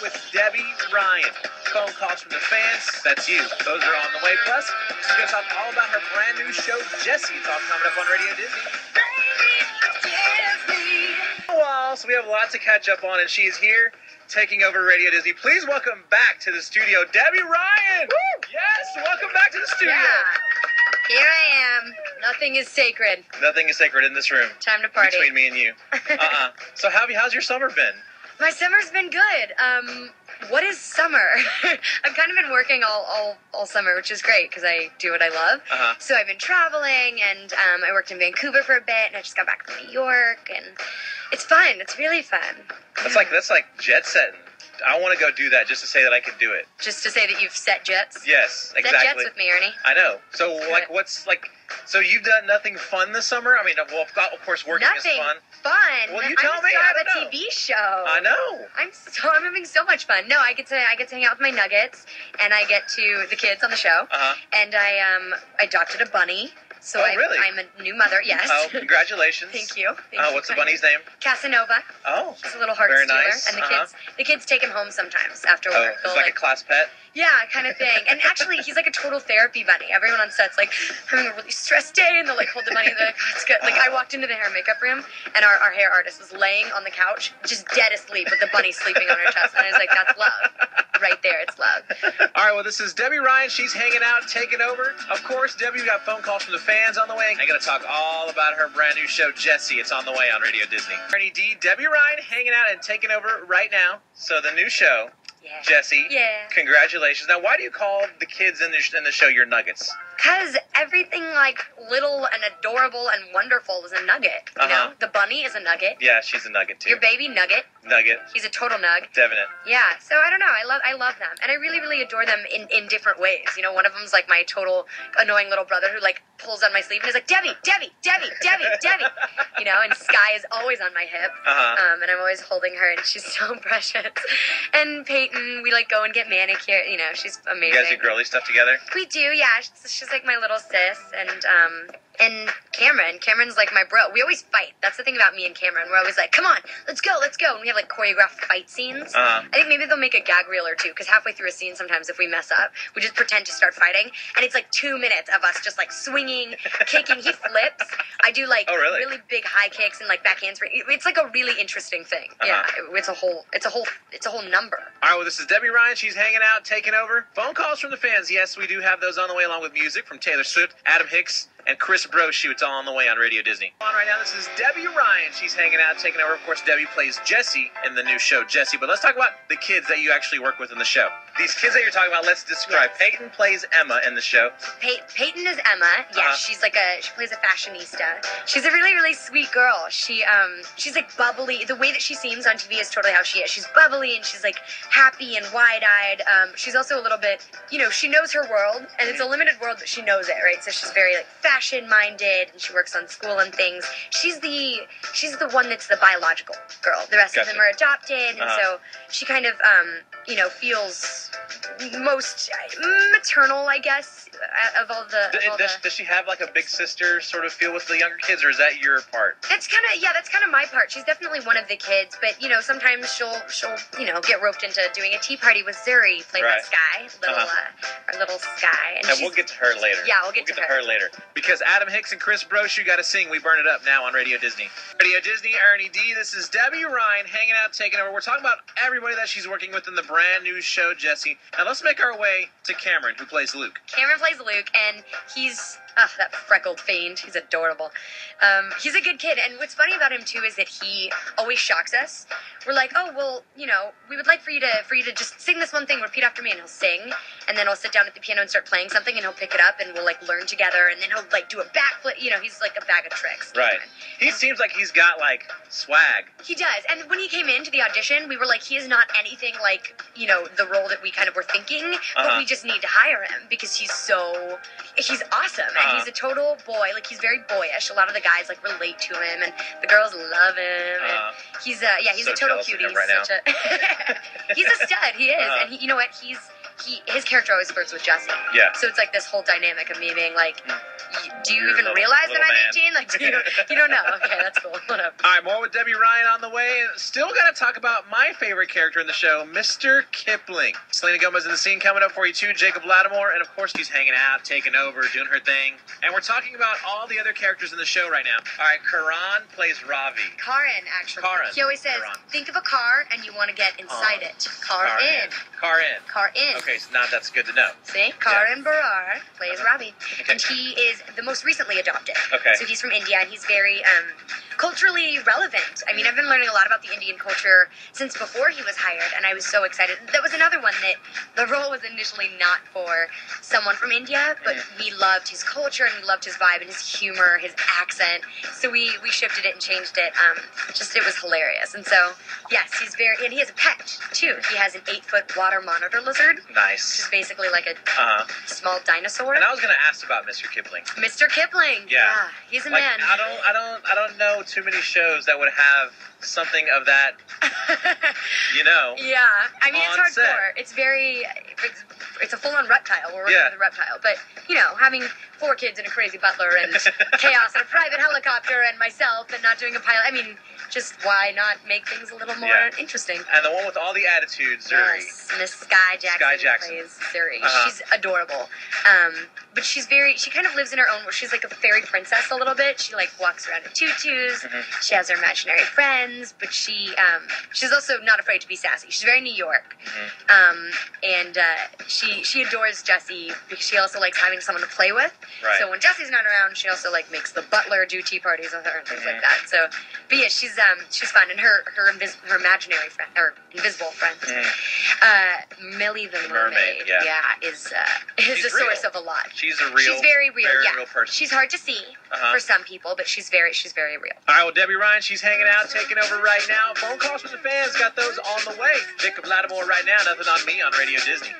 with Debbie Ryan. Phone calls from the fans, that's you. Those are on the way. Plus, she's going to talk all about her brand new show, Jessie. It's all coming up on Radio Disney. Well, so we have a lot to catch up on, and she is here taking over Radio Disney. Please welcome back to the studio, Debbie Ryan. Woo! Yes, welcome back to the studio. Yeah. Here I am. Nothing is sacred. Nothing is sacred in this room. Time to party. Between me and you. So how's your summer been? My summer's been good. What is summer? I've kind of been working all summer, which is great because I do what I love. So I've been traveling, and I worked in Vancouver for a bit, and I just got back from New York, and it's fun. It's really fun. That's like jet setting. I want to go do that just to say that I can do it. Just to say that you've set jets? Yes, exactly. Set jets with me, Ernie. I know. So, so you've done nothing fun this summer? I mean, well, of course, working is fun. Fun. Well, you tell me. I'm the star of a TV show. I know. I'm having so much fun. No, I get to hang out with my nuggets, and I get to the kids on the show, and I adopted a bunny. So really? I'm a new mother, yes. Oh, congratulations. Thank you. What's the bunny's name? Casanova. Oh. He's a little heart very stealer. Nice. And the kids take him home sometimes after work. Oh, it's like a class pet? Yeah, kind of thing. And actually, he's like a total therapy bunny. Everyone on set's like having a really stressed day, and they'll like hold the bunny, and they're like, oh, it's good. Like, I walked into the hair and makeup room, and our hair artist was laying on the couch, just dead asleep, with the bunny sleeping on her chest. And I was like, that's love. Right there, it's love. All right, well, this is Debbie Ryan. She's hanging out, taking over. Of course, Debbie, we got phone calls from the fans on the way. I'm going to talk all about her brand new show, Jessie. It's on the way on Radio Disney. Ernie D, Debbie Ryan hanging out and taking over right now. So the new show, Jessie. Yeah. Congratulations. Now, why do you call the kids in the show your nuggets? Because everything, like, little and adorable and wonderful is a nugget, you know? The bunny is a nugget. Yeah, she's a nugget, too. Your baby, Nugget. Nugget. He's a total nug. Definite. Yeah, so I don't know. I love them. And I really, really adore them in different ways. You know, one of them's, like, my total annoying little brother who, like, pulls on my sleeve and is like, Debbie, Debbie, Debbie, Debbie, Debbie. You know, and Sky is always on my hip. And I'm always holding her, and she's so precious. And Peyton, we, like, go and get manicured. You know, she's amazing. You guys do girly stuff together? We do, yeah. She's like my little sis, and Cameron's like my bro. We always fight. That's the thing about me and Cameron. We're always like, come on, let's go. And we have like choreographed fight scenes. I think maybe they'll make a gag reel or two, because halfway through a scene sometimes if we mess up, we just pretend to start fighting, and it's like 2 minutes of us just like swinging, kicking. He flips. I do like really big high kicks and like backhands. It's like a really interesting thing. Yeah, it's a whole number. All right, well, this is Debbie Ryan. She's hanging out, taking over. Phone calls from the fans. Yes, we do have those on the way, along with music from Taylor Swift, Adam Hicks, and Chris Brochu. It's all on the way on Radio Disney. On right now, this is Debbie Ryan. She's hanging out, taking over. Of course, Debbie plays Jessie in the new show, Jessie. But let's talk about the kids that you actually work with in the show. These kids that you're talking about, let's describe. Yes. Peyton plays Emma in the show. Peyton is Emma. Yes, she plays a fashionista. She's a really, really sweet girl. She's like bubbly. The way that she seems on TV is totally how she is. She's bubbly, and she's like happy and wide-eyed. She's also a little bit, you know, she knows her world, and it's a limited world, but she knows it, right? So she's very like fashion-minded, and she works on school and things. She's the one that's the biological girl. The rest of them are adopted, and so she kind of, you know, feels most maternal, I guess, of all the... Does she have like a big sister sort of feel with the younger kids, or is that your part? That's kind of my part. She's definitely one of the kids, but, you know, sometimes she'll you know, get roped into doing a tea party with Zuri, played by Sky, our little Sky. And we'll get to her later. Yeah, we'll get to her later. Because Adam Hicks and Chris Brochu got to sing We Burn It Up now on Radio Disney. Radio Disney, Ernie D. This is Debbie Ryan hanging out, taking over. We're talking about everybody that she's working with in the brand new show, Jessie. And let's make our way to Cameron, who plays Luke. Cameron plays Luke, and he's... that freckled fiend. He's adorable. He's a good kid. And what's funny about him, too, is that he always shocks us. We're like, oh, well, you know, we would like for you to just sing this one thing, repeat after me, and he'll sing. And then I'll sit down at the piano and start playing something, and he'll pick it up, and we'll, like, learn together. And then he'll, like, do a backflip. You know, he's like a bag of tricks. Right. He seems like he's got, like, swag. He does. And when he came into the audition, we were like, he is not anything like, you know, the role that we kind of were thinking, but we just need to hire him because he's awesome. And he's a total boy. Like, he's very boyish. A lot of the guys, like, relate to him, and the girls love him. And he's so a total cutie. Right now. He's a stud. He is. And you know what? His character always flirts with Jessie. Yeah. So it's like this whole dynamic of me being like, Do you You're even a realize that little I'm 18? man. Like, you don't know. Okay, that's cool. Whatever. All right, more with Debbie Ryan on the way. Still got to talk about my favorite character in the show, Mr. Kipling. Selena Gomez in the scene coming up for you too. Jacob Lattimore, and of course she's hanging out, taking over, doing her thing. And we're talking about all the other characters in the show right now. All right, Karan plays Ravi. Karan, actually. Karan. He always says, Karan. think of a car and you want to get inside it. Car in. Car in. Car in. Okay, so now that's good to know. See? Karan Barar plays Ravi. Okay. And he is the most recently adopted. Okay. So he's from India, and he's very culturally relevant. I mean, I've been learning a lot about the Indian culture since before he was hired, and I was so excited. That was another one that the role was initially not for someone from India, but we loved his culture, and we loved his vibe and his humor, his accent. So we shifted it and changed it. It was hilarious. And so, yes, he's very, and he has a pet, too. He has an 8-foot water monitor lizard. Nice. Which is basically like a small dinosaur. And I was going to ask about Mr. Kipling. Mr. Kipling. Yeah. He's a Like, man. I don't know too many shows that would have something of that, you know. Yeah. I mean, it's on hardcore. set. It's very, it's a full-on reptile. We're working with a reptile. But, you know, having 4 kids and a crazy butler and chaos and a private helicopter and myself and not doing a pilot. I mean, just why not make things a little more interesting? And the one with all the attitudes, Zuri. Yes, Miss Skai Jackson. Plays Zuri. She's adorable. But she kind of lives in her own world. She's like a fairy princess a little bit. She like walks around in tutus. She has her imaginary friends, but she's also not afraid to be sassy. She's very New York. And she adores Jessie because she also likes having someone to play with. Right. So when Jessie's not around, she also like makes the butler do tea parties with her and things like that. So, but yeah, she's fun, and her imaginary friend or invisible friend, Millie the mermaid, is a source of a lot. She's a real, she's very real, real person. She's hard to see for some people, but she's very real. All right, well, Debbie Ryan, she's hanging out, taking over right now. Phone calls from the fans, got those on the way. Jacob Lattimore right now, nothing on me on Radio Disney.